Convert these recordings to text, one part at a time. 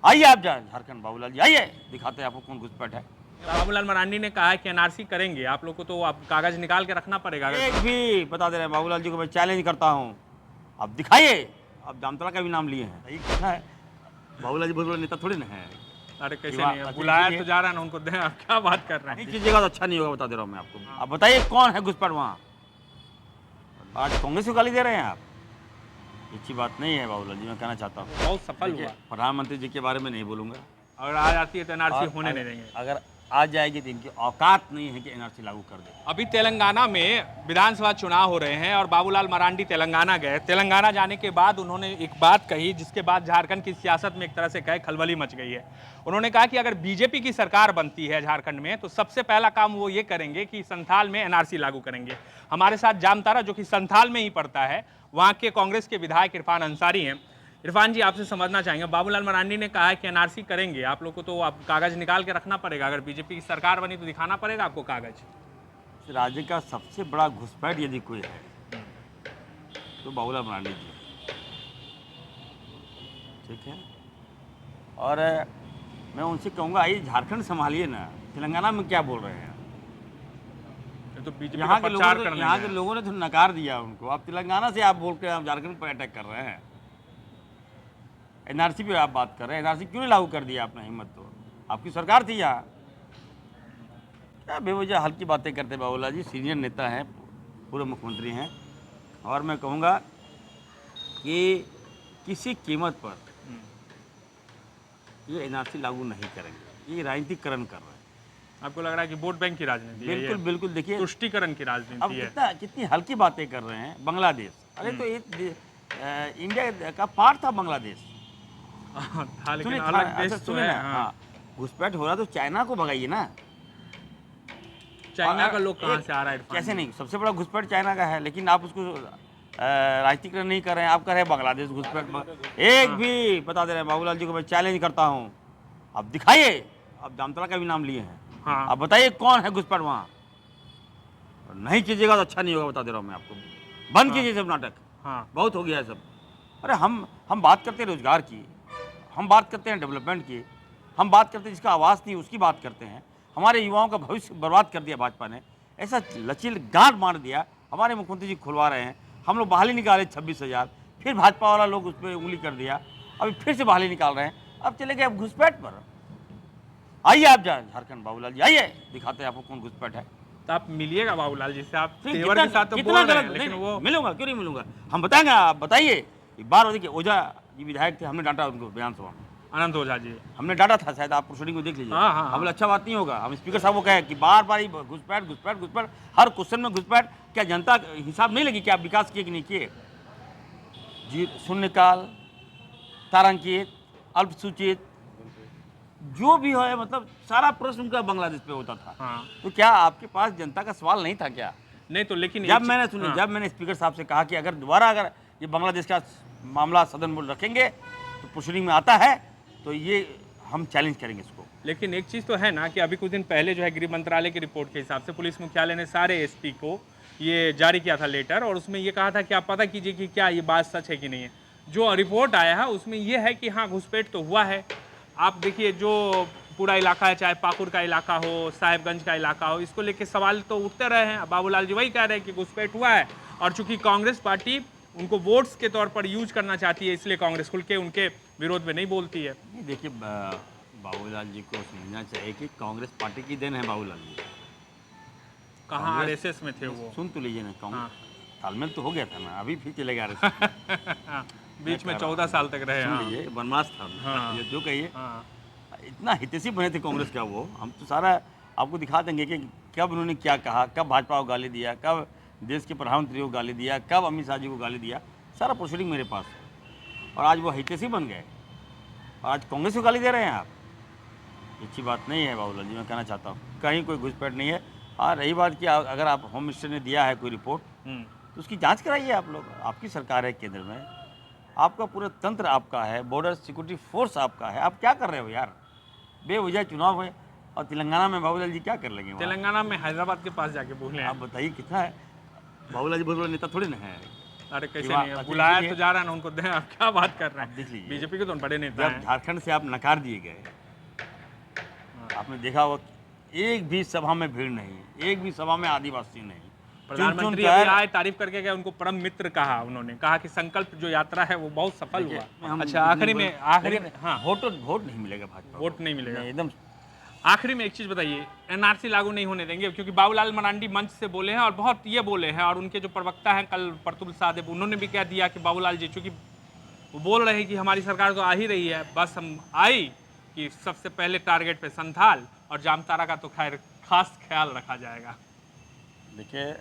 आइए आप झारखंड बाबूलाल जी, आइए दिखाते हैं आपको कौन घुसपैठ है। बाबूलाल मरांडी ने कहा है कि एनआरसी करेंगे, आप लोग को तो आप कागज निकाल के रखना पड़ेगा। एक भी बता दे रहे हैं बाबूलाल जी को, मैं चैलेंज करता हूँ, आप दिखाइए। आप जामताड़ा का भी नाम लिए हैं, सही कहना है। बाबूलाल जी बहुत बड़े नेता थोड़ी ना है। अरे कैसे युवा- नहीं है, अच्छा, बुलाया इसीलिए- तो जा रहा है ना उनको, दें आप क्या बात कर रहे नहीं हैं। कीजिएगा तो अच्छा नहीं होगा, बता दे रहा हूँ मैं आपको। आप बताइए कौन है घुसपैठ वहाँ। आज कांग्रेस को गाली दे रहे हैं आप, अच्छी बात नहीं है बाबूलाल जी, मैं कहना चाहता हूँ। बहुत सफल देखिए, हुआ प्रधानमंत्री जी के बारे में नहीं बोलूँगा। और आ जाती है तो एनआरसी और होने नहीं देंगे। अगर आ जाएगी तो इनकी औकात नहीं है कि एनआरसी लागू कर दे। अभी तेलंगाना में विधानसभा चुनाव हो रहे हैं और बाबूलाल मरांडी तेलंगाना गए। तेलंगाना जाने के बाद उन्होंने एक बात कही जिसके बाद झारखंड की सियासत में एक तरह से कहे खलबली मच गई है। उन्होंने कहा कि अगर बीजेपी की सरकार बनती है झारखंड में तो सबसे पहला काम वो ये करेंगे कि संथाल में एनआरसी लागू करेंगे। हमारे साथ जामताड़ा, जो कि संथाल में ही पड़ता है, वहाँ के कांग्रेस के विधायक इरफान अंसारी हैं। इरफान जी, आपसे समझना चाहेंगे, बाबूलाल मरांडी ने कहा है कि एनआरसी करेंगे, आप लोग को तो आप कागज निकाल के रखना पड़ेगा। अगर बीजेपी की सरकार बनी तो दिखाना पड़ेगा आपको कागज। राज्य का सबसे बड़ा घुसपैठ यदि कोई है तो बाबूलाल मरांडी जी, ठीक है। और मैं उनसे कहूँगा, आइए झारखंड संभालिए ना, तेलंगाना में क्या बोल रहे हैं। ये तो बीजेपी का यहाँ के प्रचार लोगों करने ने यहाँ के गए। लोगों ने तो नकार दिया उनको। आप तेलंगाना से आप बोल के आप झारखंड पर अटैक कर रहे हैं। एनआरसी पे आप बात कर रहे हैं, एनआरसी क्यों नहीं लागू कर दिया आपने? हिम्मत तो आपकी सरकार थी यहाँ। क्या बेवजह हल्की बातें करते बाबूलाल जी, सीनियर नेता हैं, पूर्व मुख्यमंत्री हैं। और मैं कहूँगा कि किसी कीमत पर ये एनआरसी लागू नहीं करेंगे, ये राजनीतिकरण कर रहे हैं। आपको लग रहा है कि वोट बैंक की राजनीति है ये? बिल्कुल बिल्कुल। देखिए, तुष्टीकरण की अब राजनीति है। कितनी हल्की बातें कर रहे हैं। बांग्लादेश, अरे तो इंडिया का पार्ट था बांग्लादेश। था, लेकिन सुनिए अलग अच्छा देश तो सुनिए है। ना, हाँ। हाँ, घुसपैठ हो रहा तो चाइना को भगाइए ना। चाइना और का लोग कहाँ एक- से आ रहा है इरफान कैसे जी? नहीं, सबसे बड़ा घुसपैठ चाइना का है, लेकिन आप उसको राजनीतिकरण नहीं कर रहे हैं। आप कह रहे हैं बांग्लादेश घुसपैठ। एक भी बता दे रहे हैं बाबूलाल जी को, मैं चैलेंज करता हूँ, आप दिखाइए। आप जामताड़ा का भी नाम लिए हैं, हाँ। आप बताइए कौन है घुसपैठ वहाँ। नहीं कीजिएगा तो अच्छा नहीं होगा, बता दे रहा हूँ मैं आपको। बंद कीजिए सब नाटक, हाँ। बहुत हो गया है सब। अरे हम बात करते हैं रोजगार की, हम बात करते हैं डेवलपमेंट की, हम बात करते हैं जिसका आवाज़ नहीं उसकी बात करते हैं। हमारे युवाओं का भविष्य बर्बाद कर दिया भाजपा ने, ऐसा लचील गांठ मार दिया। हमारे मुख्यमंत्री जी खुलवा रहे हैं, हम लोग बहाली निकाले 26,000, फिर भाजपा वाला लोग उस पर उंगली कर दिया, अभी फिर से बहाली निकाल रहे हैं। अब चले गए अब घुसपैठ पर। आइए आप झारखंड बाबूलाल जी, आइए दिखाते हैं आपको कौन घुसपैठ है। तो आप मिलिएगा बाबूलाल जी से, आप फिर तेवर के साथ तो कितना बोल रहे गलत हैं, नहीं, लेकिन वो मिलूंगा, क्यों नहीं मिलूंगा, हम बताएंगे। आप बताइए। एक बार देखिए, ओझा जी विधायक थे, हमने डांटा उनको विधानसभा में, अनंत ओझा जी। हमने डांटा था, शायद आप प्रोसीडिंग को देख लीजिए। हाँ, हाँ, हम हाँ। बोले अच्छा बात नहीं होगा। हम स्पीकर साहब को कहे कि बार बार घुसपैठ घुसपैठ घुसपैठ, हर क्वेश्चन में घुसपैठ। क्या जनता हिसाब नहीं लगी कि आप विकास किए कि नहीं किए? जी, शून्यकाल, तारांकित, अल्पसूचित, जो भी है, मतलब सारा प्रश्न उनका बांग्लादेश पे होता था। हाँ। तो क्या आपके पास जनता का सवाल नहीं था क्या? नहीं तो लेकिन जब एक मैंने चीज- सुनी, हाँ। जब मैंने स्पीकर साहब से कहा कि अगर दोबारा अगर ये बांग्लादेश का मामला सदन में रखेंगे तो प्रोसीडिंग में आता है तो ये हम चैलेंज करेंगे इसको। लेकिन एक चीज़ तो है ना कि अभी कुछ दिन पहले जो है गृह मंत्रालय की रिपोर्ट के हिसाब से पुलिस मुख्यालय ने सारे एसपी को ये जारी किया था लेटर, और उसमें ये कहा था कि आप पता कीजिए कि क्या ये बात सच है कि नहीं है। जो रिपोर्ट आया है उसमें ये है कि हाँ, घुसपैठ तो हुआ है। आप देखिए, जो पूरा इलाका है, चाहे पाकुड़ का इलाका हो, साहेबगंज का इलाका हो, इसको लेके सवाल तो उठते रहे हैं। बाबूलाल जी वही कह रहे हैं कि घुसपैठ हुआ है, और चूंकि कांग्रेस पार्टी उनको वोट्स के तौर पर यूज करना चाहती है, इसलिए कांग्रेस खुल के उनके विरोध में नहीं बोलती है। ये देखिए, बाबूलाल जी को समझना चाहिए कि कांग्रेस पार्टी की देन है बाबूलाल जी। कहाँ कांग्रेस- आरएसएस में थे वो? सुन तो लीजिए ना, हाँ। कांग्रेस तालमेल तो हो गया था ना, अभी फिर चलेगा RSS। बीच में 14 साल तक रहे। सुन हाँ। लीजिए, बनवास था। हाँ। ये जो कहिए, हाँ। इतना हितैषी बने थे कांग्रेस का वो, हम तो सारा आपको दिखा देंगे कि कब उन्होंने क्या कहा, कब भाजपा को गाली दिया, कब देश के प्रधानमंत्री को गाली दिया, कब अमित शाह जी को गाली दिया, सारा प्रोसीडिंग मेरे पास है। और आज वो हितैषी बन गए और आज कांग्रेस को गाली दे रहे हैं आप। अच्छी बात नहीं है बाबूलाल जी, मैं कहना चाहता हूँ, कहीं कोई घुसपैठ नहीं है। हाँ, रही बात कि अगर आप होम मिनिस्टर ने दिया है कोई रिपोर्ट तो उसकी जांच कराइए आप लोग। आपकी सरकार है केंद्र में, आपका पूरा तंत्र आपका है, बॉर्डर सिक्योरिटी फोर्स आपका है, आप क्या कर रहे हो यार? बेवजह चुनाव है और तेलंगाना में बाबूलाल जी क्या कर लेंगे वहाँ? तेलंगाना में हैदराबाद के पास जाके बोले आप बताइए कितना है। बाबूलाल जी बहुत बड़ा नेता थोड़ी ना है। अरे कैसे विवाह- नहीं है? अच्छा, बुलाया देखिए, तो जा रहा है ना उनको, दें, आप क्या बात कर रहे अब देख हैं? लीजिए। बीजेपी के तो बड़े नेता जब हैं। झारखंड से आप नकार दिए गए, आपने देखा होगा कि एक भी सभा में भीड़ नहीं, एक भी सभा में आदिवासी नहीं। प्रधानमंत्री चुन-चुन अभी कर- आए, तारीफ करके गए, उनको परम मित्र कहा। उन्होंने कहा कि संकल्प जो यात्रा है वो बहुत सफल देखिए, हुआ। हम अच्छा, आखिरी में लेकिन हाँ, वोट नहीं मिलेगा भाजपा को। वोट नहीं मिलेगा। एकदम। आखिरी में एक चीज बताइए, एनआरसी लागू नहीं होने देंगे? क्योंकि बाबूलाल मरांडी मंच से बोले हैं और बहुत ये बोले हैं, और उनके जो प्रवक्ता हैं कल प्रतुल सादेब, उन्होंने भी कह दिया कि बाबूलाल जी, चूंकि वो बोल रहे हैं कि हमारी सरकार तो आ ही रही है, बस हम आई कि सबसे पहले टारगेट पे संथाल और जामतारा का तो खैर खास ख्याल रखा जाएगा। देखिए,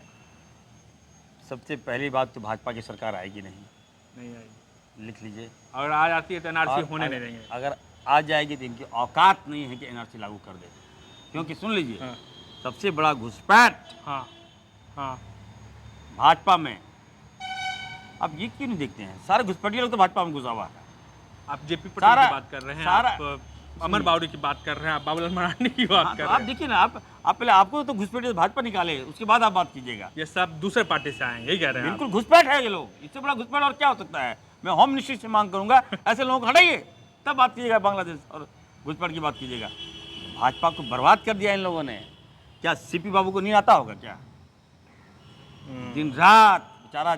सबसे पहली बात तो भाजपा की सरकार आएगी नहीं, नहीं आएगी। लिख लीजिए। अगर आ जाती है तो एनआरसी और होने नहीं देंगे। अगर आ जाएगी तो इनकी औकात नहीं है कि एनआरसी लागू कर दे, क्योंकि सुन लीजिए, हाँ सबसे बड़ा घुसपैठ हाँ हाँ। भाजपा में, आप ये क्यों नहीं देखते हैं, सारे घुसपैठिए लोग तो भाजपा में घुसा हुआ है। आप जेपी पटेल सारा- की बात कर रहे हैं, सारा- आप अमर बावरी की बात कर रहे हैं, आप बाबूलाल मरांडी की बात हाँ, कर तो रहे आप हैं। देखिए ना, आप पहले आपको तो घुसपैठिए भाजपा निकाले, उसके बाद आप बात कीजिएगा। ये सब दूसरे पार्टी से आए हैं, यही कह रहे हैं आप? बिल्कुल घुसपैठ है ये लोग, इससे बड़ा घुसपैठ और क्या हो सकता है। मैं होम मिनिस्ट्री से मांग करूंगा, ऐसे लोगों को हटाइए, तब बात कीजिएगा बांग्लादेश और घुसपैठ की बात कीजिएगा। भाजपा को बर्बाद कर दिया इन लोगों ने। क्या सीपी बाबू को नहीं आता होगा क्या? दिन रात बेचारा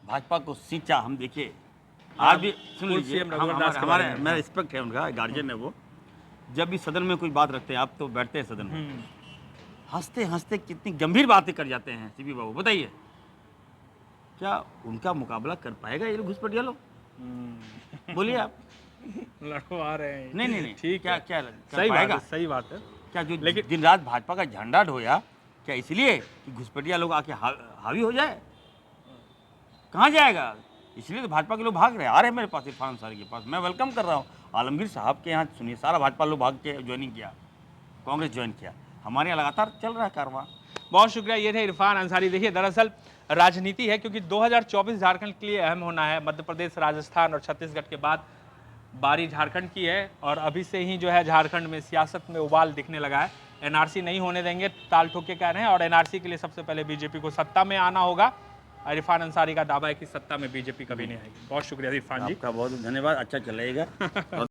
भाजपा को सींचा, हम देखिए। आज भी सुन पूर्व लीजिए, CM रघुवर दास के हमारे बारे में, मेरा रिस्पेक्ट है उनका, गार्जियन है वो। जब भी सदन में कोई बात रखते हैं, आप तो बैठते हैं सदन में, हंसते हंसते कितनी गंभीर बातें कर जाते हैं सीपी बाबू। बताइए, क्या उनका मुकाबला कर पाएगा ये लोग घुसपैठिया लोग? बोलिए आप। लड़वा रहे हैं। नहीं, ठीक क्या है, क्या कर सही बात पाएगा? है, सही बात है। क्या जो लेकिन- दिन रात भाजपा का झंडा ढोया, क्या इसलिए कि घुसपैठिया लोग आके हावी हो जाए? कहाँ जाएगा? इसलिए तो भाजपा के लोग भाग रहे हैं, आ रहे हैं मेरे पास, इरफान अंसारी के पास। मैं वेलकम कर रहा हूँ आलमगीर साहब के यहाँ। सुनिए, सारा भाजपा लोग भाग के ज्वाइनिंग किया, कांग्रेस ज्वाइन किया। हमारे यहाँ लगातार चल रहा है कारवां। बहुत शुक्रिया। ये थे इरफान अंसारी। देखिए, दरअसल राजनीति है, क्योंकि 2024 झारखंड के लिए अहम होना है। मध्य प्रदेश, राजस्थान और छत्तीसगढ़ के बाद बारी झारखंड की है, और अभी से ही जो है झारखंड में सियासत में उबाल दिखने लगा है। एनआरसी नहीं होने देंगे, ताल ठोक के कह रहे हैं, और एनआरसी के लिए सबसे पहले बीजेपी को सत्ता में आना होगा। इरफान अंसारी का दावा है कि सत्ता में बीजेपी कभी नहीं आएगी। बहुत शुक्रिया इरफान जी। आपका बहुत धन्यवाद, अच्छा चलेगा।